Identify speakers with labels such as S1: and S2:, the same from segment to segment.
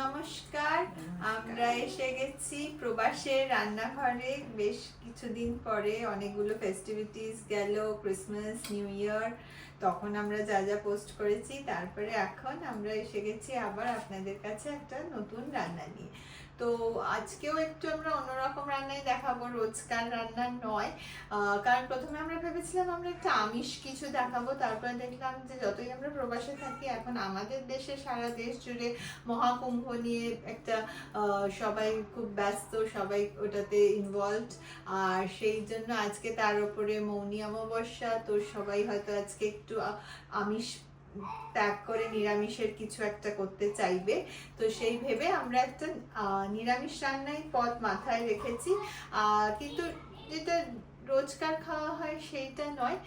S1: নমস্কার, আমরা এসে গেছি প্রবাসের রান্নাঘরে। বেশ কিছুদিন পরে, অনেকগুলো ফেস্টিভিটিস গেল, ক্রিসমাস, নিউ ইয়ার, তখন আমরা যা যা পোস্ট করেছি, তারপরে এখন আমরা এসে গেছি আবার আপনাদের কাছে একটা নতুন রান্না নিয়ে। তো আজকেও একটু আমরা অন্যরকম রান্নাই দেখাবো, রোজকার রান্না নয়। কারণ প্রথমে আমরা ভেবেছিলাম আমরা একটা আমিষ কিছু দেখাবো, তারপরে দেখলাম যে যতই আমরা প্রবাসে থাকি, এখন আমাদের দেশে সারা দেশ জুড়ে মহাকুম্ভ নিয়ে একটা সবাই খুব ব্যস্ত, সবাই ওটাতে ইনভলভড। আর সেই জন্য আজকে তার উপরে মৌনী অমাবস্যা, তো সবাই হয়তো আজকে একটু আমিষ ত্যাগ করে নিরামিষের কিছু একটা করতে চাইবে। তো সেই ভেবে আমরা একটা নিরামিষ রান্নাই পদ মাথায় রেখেছি, কিন্তু যেটা রোজকার খাওয়া হয় সেইটা নয়,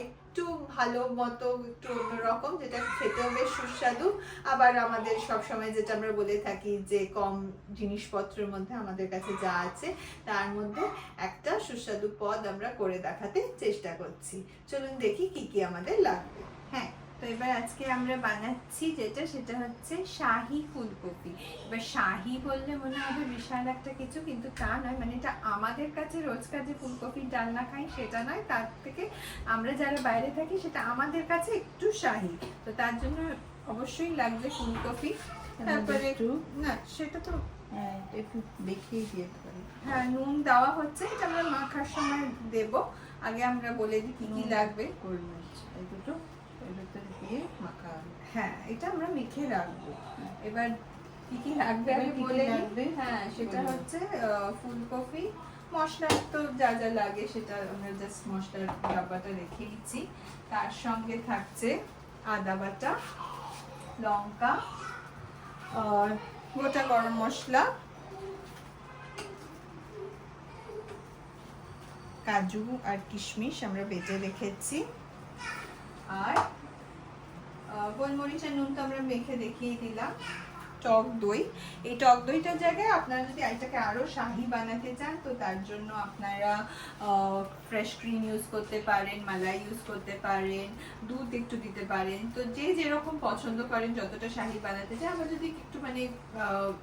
S1: একটু ভালো মতো, একটু অন্যরকম, যেটা খেতেও বেশ সুস্বাদু। আবার আমাদের সবসময় যেটা আমরা বলে থাকি যে কম জিনিসপত্রের মধ্যে আমাদের কাছে যা আছে তার মধ্যে একটা সুস্বাদু পদ আমরা করে দেখাতে চেষ্টা করছি। চলুন দেখি কি কি আমাদের লাগবে। হ্যাঁ, তো এবার আজকে আমরা বানাচ্ছি সেটা হচ্ছে শাহি ফুলকপি। এবার শাহি বললে মনে হবে বিশাল একটা কিছু, কিন্তু তা নয়। মানে এটা আমাদের কাছে রোজকার যে ফুলকপির ডালনা খাই সেটা নয়, তার থেকে আমরা যারা বাইরে থাকি সেটা আমাদের কাছে একটু শাহি। তো তার জন্য অবশ্যই লাগবে ফুলকপি। তারপরে না, সেটা তো
S2: একটু দেখিয়ে দিয়ে পারি।
S1: হ্যাঁ, নুন দেওয়া হচ্ছে, এটা আমরা মাখার সময় দেব। আগে আমরা বলে দিই কি কি লাগবে।
S2: গোলমরিচ এই দুটো এর ভেতরে দিয়ে মাখা।
S1: হ্যাঁ, এটা আমরা মেখে রাখবো। এবার কি কি লাগবে আমি
S2: কি কি
S1: বলে
S2: লাগবে?
S1: দিই। হ্যাঁ, সেটা হচ্ছে ফুলকপি, মশলা তো যা যা লাগে সেটা আমরা জাস্ট মশলার ডাব্বাটা রেখে দিচ্ছি। তার সঙ্গে থাকছে আদা বাটা, লঙ্কা, আর গোটা গরম মশলা, কাজু আর কিশমিশ আমরা বেটে রেখেছি, আর গোলমরিচ আর নুন তো আমরা মেখে দেখিয়ে দিলাম। টক দই, এই টক দইটার জায়গায় আপনারা যদি এটাকে আরো শাহি বানাতে চান, তো তার জন্য আপনারা ফ্রেশ ক্রিম ইউজ করতে পারেন, মালাই ইউজ করতে পারেন, দুধ একটু দিতে পারেন। তো যে যেরকম পছন্দ করেন, যতটা শাহি বানাতে চান। আবার যদি একটু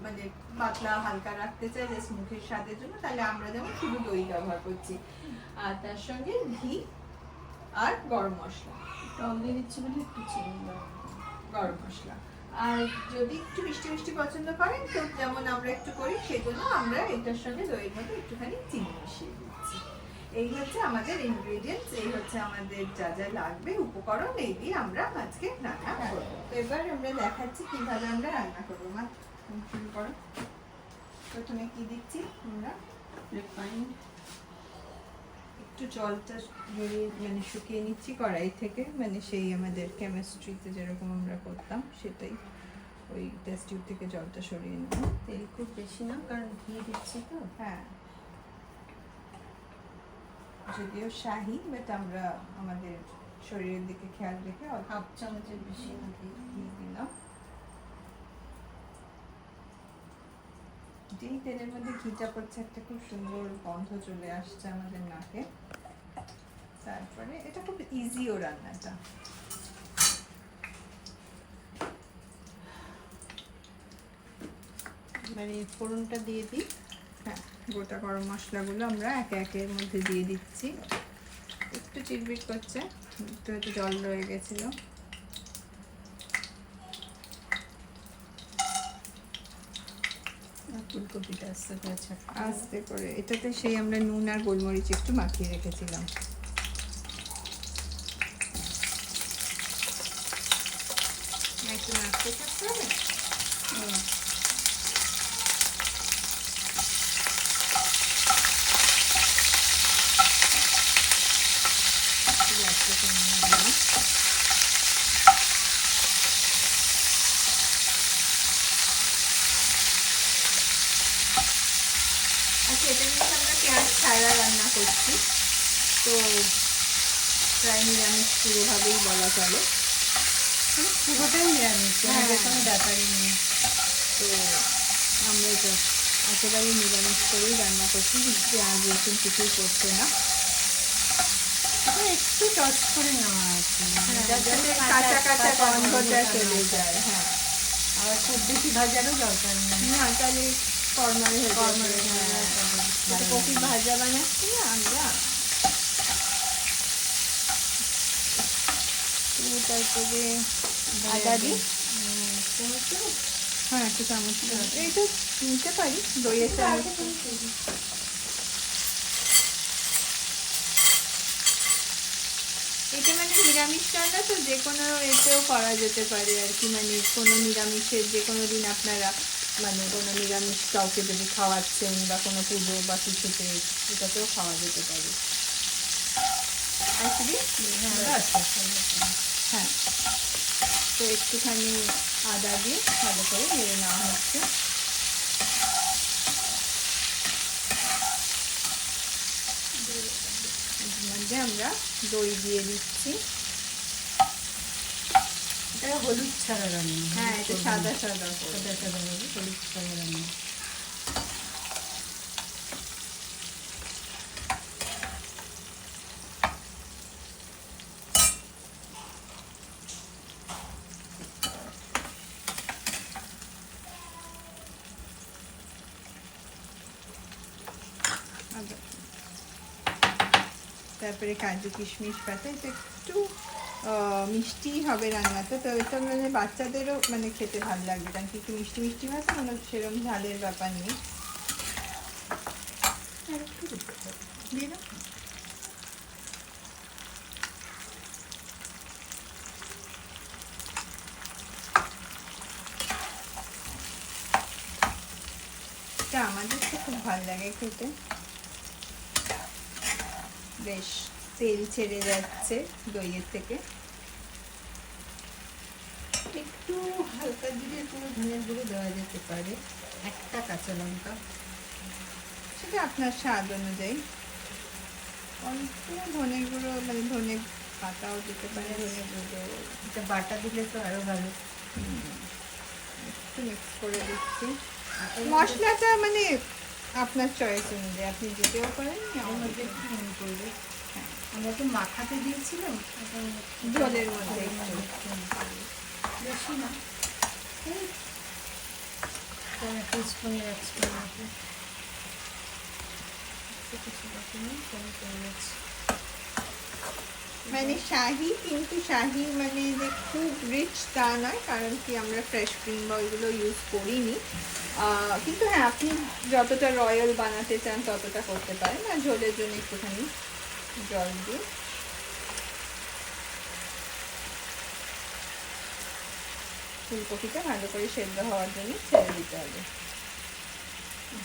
S1: মানে পাতলা হালকা রাখতে চাই জাস্ট মুখের স্বাদের জন্য, তাহলে আমরা যেমন শুধু দই ব্যবহার করছি। আর তার সঙ্গে ঘি আর গরম মশলা।
S2: টক দিয়ে দিচ্ছি বলে একটু চিনি
S1: গরম মশলা। আর যদি একটু মিষ্টি মিষ্টি পছন্দ করেন, তো যেমন আমরা একটু করি, সেই জন্য আমরা এটার সঙ্গে দইয়ের মধ্যে একটুখানি চিনি মিশিয়ে দিচ্ছি। এই হচ্ছে আমাদের ইনগ্রেডিয়েন্টস, এই হচ্ছে আমাদের যা যা লাগবে উপকরণ, এই দিয়ে আমরা আজকে রান্না করবো। তো এবার আমরা দেখাচ্ছি কিভাবে আমরা রান্না করবো। মা, শুরু করো। প্রথমে কি দিচ্ছি আমরা?
S2: রিফাইন্ড।
S1: একটু জলটা মানে শুকিয়ে নিচ্ছি কড়াই থেকে, মানে সেই আমাদের কেমিস্ট্রিতে যেরকম আমরা করতাম সেটাই। ওই টেস্ট টিউব থেকে জলটা সরিয়ে নেব।
S2: তেল খুব বেশি না, কারণ ঘি দিচ্ছি তো।
S1: হ্যাঁ, যদিও শাহি, বাট আমরা আমাদের শরীরের দিকে খেয়াল রেখে
S2: হাফ চামচের বেশি না দিয়ে
S1: ঘি দিলাম। যেই তেলের মধ্যে ঘিটা পড়ছে, একটা খুব সুন্দর গন্ধ চলে আসছে আমাদের নাকে। তারপরে এটা খুব ইজিও রান্নাটা।
S2: মানে ফোড়নটা দিয়ে দিই।
S1: হ্যাঁ, গোটা গরম মশলাগুলো আমরা একে একের মধ্যে দিয়ে দিচ্ছি। একটু চিটবিট করছে, একটু জল রয়ে গেছিল।
S2: ফুলকপিটা আস্তে করে
S1: আস্তে করে এটাতে সেই আমরা নুন আর গোলমরিচ একটু মাখিয়ে রেখেছিলাম। একটু মাখতে থাকতে হবে। আচ্ছা, এটা কিন্তু আমরা পেঁয়াজ ছাড়া রান্না করছি, তো প্রায় নিরামিষ পুরোভাবেই বলা চলে।
S2: পুরোটাই নিরামিষ, কোনো ব্যাপারই নেই।
S1: তো আমরা এটা একেবারেই নিরামিষ করেই রান্না করছি, পেঁয়াজ রসুন কিছুই করছে না।
S2: একটু টচ করে নেওয়া আছে,
S1: যাতে কাঁচা কাঁচা গন্ধটা চলে যায়। হ্যাঁ,
S2: আবার খুব বেশি ভাজারও দরকার নেই।
S1: না তাহলে কর্মার হয়ে
S2: কর্মার,
S1: যাবে।
S2: হ্যাঁ,
S1: এটা কফি ভাজা বানাচ্ছি না আমরা, তো তারপরে আদা দিই। হ্যাঁ একটু চামচ এইটা নিতে পারি, দইয়ের চামচ। এটা মানে নিরামিষ রান্না তো যে কোনো এতেও করা যেতে পারে আর কি, মানে কোনো নিরামিষের যে কোনো দিন আপনারা মানে কোনো নিরামিষ কাউকে যদি খাওয়াচ্ছেন বা কোনো পুজো বা কিছুতে এটাতেও খাওয়া যেতে পারে। আর কি হ্যাঁ, তো একটুখানি আদা দিয়ে ভালো করে নেড়ে নেওয়া হচ্ছে। এর মধ্যে আমরা দই দিয়ে দিচ্ছি।
S2: এটা হলুদ ছাড়া রান্না।
S1: হ্যাঁ এটা সাদা সাদা
S2: সাদা সাদা হবে, হলুদ ছাড়া রান্না।
S1: তারপরে কাজু কিশমিশ পাতা, এটা একটু মিষ্টি হবে রান্নাটা, তো এটা মানে বাচ্চাদেরও মানে খেতে ভালো লাগবে, কারণ কি একটু মিষ্টি মিষ্টি হয় তো, মানে সেরকম ঝালের ব্যাপার নেই। দিয়ে দাও। এটা আমাদের তো খুব ভালো লাগে খেতে, বেশ তেল ছেড়ে যাচ্ছে দইয়ের থেকে।
S2: একটু হালকা দিলে কোনো ধনের গুঁড়ো দেওয়া যেতে পারে, একটা কাঁচা লঙ্কা,
S1: সেটা আপনার স্বাদ অনুযায়ী। অল্প ধনে গুঁড়ো মানে ধনে পাতাও দিতে পারে, ধনে গুঁড়ো
S2: এটা বাটা দিলে তো আরো ভালো।
S1: একটু মিক্স করে দিচ্ছি। মশলাটা মানে আপনার চয়েস অনুযায়ী আপনি যেতেও পারেন,
S2: এর মধ্যে একটু নুন করবে। আমরা তো মাখাতে দিয়েছিলাম, এখন
S1: ঝোলের মধ্যে
S2: ঝোলের
S1: একটু।
S2: মধ্যে নুন করবে। বেশি না, এই 1 স্পুনের 1 স্পুন মতো। কিছু বাকি নেই, কম করে যাচ্ছে।
S1: মানে শাহি, কিন্তু শাহি মানে যে খুব রিচ তা নয়, কারণ কি আমরা ফ্রেশ ক্রিম বা ওইগুলো ইউজ করিনি। কিন্তু হ্যাঁ আপনি যতটা রয়্যাল বানাতে চান ততটা করতে পারেন, আর ঝোলের জন্য একটুখানি জল দিয়ে ফুলকপিটা ভালো করে সেদ্ধ হওয়ার জন্য ছেড়ে দিতে হবে,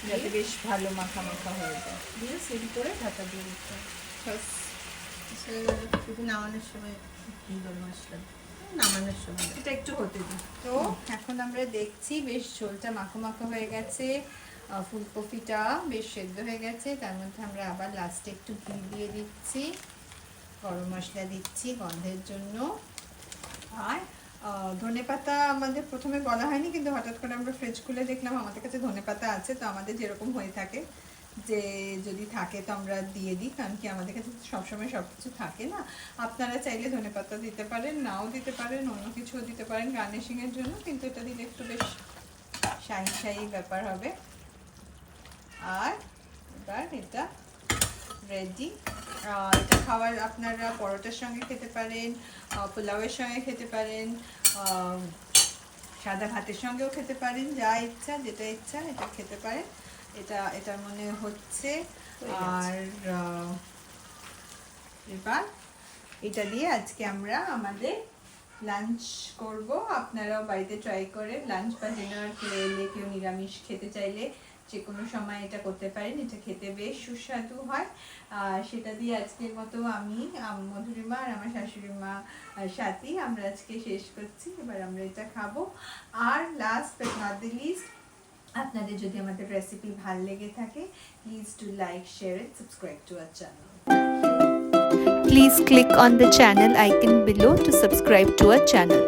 S1: যাতে বেশ ভালো মাখা মাখা হয়ে যায়।
S2: দিয়ে সিল করে ঢাকা দিয়ে দিতে হবে।
S1: ব্যাস।
S2: শুধু নামানোর সময় গরম মশলা নামানোর সময়
S1: এটা একটু হতে দিই। তো এখন আমরা দেখছি বেশ ঝোলটা মাখো মাখো হয়ে গেছে, ফুলকপিটা বেশ সেদ্ধ হয়ে গেছে। তার মধ্যে আমরা আবার লাস্টে একটু ঘি দিয়ে দিচ্ছি, গরম মশলা দিচ্ছি গন্ধের জন্য, আর ধনেপাতা আমাদের প্রথমে বলা হয়নি, কিন্তু হঠাৎ করে আমরা ফ্রিজ খুলে দেখলাম আমাদের কাছে ধনেপাতা আছে। তো আমাদের যেরকম হয়ে থাকে যে যদি থাকে তো আমরা দিয়ে দিই, কারণ কি আমাদের কাছে সবসময় সব কিছু থাকে না। আপনারা চাইলে ধনেপাতা দিতে পারেন, নাও দিতে পারেন, অন্য কিছুও দিতে পারেন গার্নিশিংয়ের জন্য, কিন্তু এটা দিলে একটু বেশ শাহি শাহি ব্যাপার হবে। আর এবার এটা রেডি। এটা খাওয়ার আপনারা পরোটার সঙ্গে খেতে পারেন, পোলাওয়ের সঙ্গে খেতে পারেন, সাদা ভাতের সঙ্গেও খেতে পারেন, যা ইচ্ছা যেটা ইচ্ছা এটা খেতে পারেন। এটা মনে হচ্ছে। আর এবার এটা দিয়ে আজকে আমরা আমাদের লাঞ্চ করব। আপনারাও বাড়িতে ট্রাই করে লাঞ্চ বা ডিনার খেলে, কেউ নিরামিষ খেতে চাইলে যে কোনো সময় এটা করতে পারেন, এটা খেতে বেশ সুস্বাদু হয়। সেটা দিয়ে আজকের মতো আমি মধুরিমা আর আমার শাশুড়ি মা সাথী আমরা আজকে শেষ করছি। এবার আমরা এটা খাবো। আর last but not the least, আপনাদের যদি আমাদের রেসিপি ভালো লেগে থাকে, please do like, share and subscribe to our channel.
S3: Please click on the channel icon below to subscribe to our channel.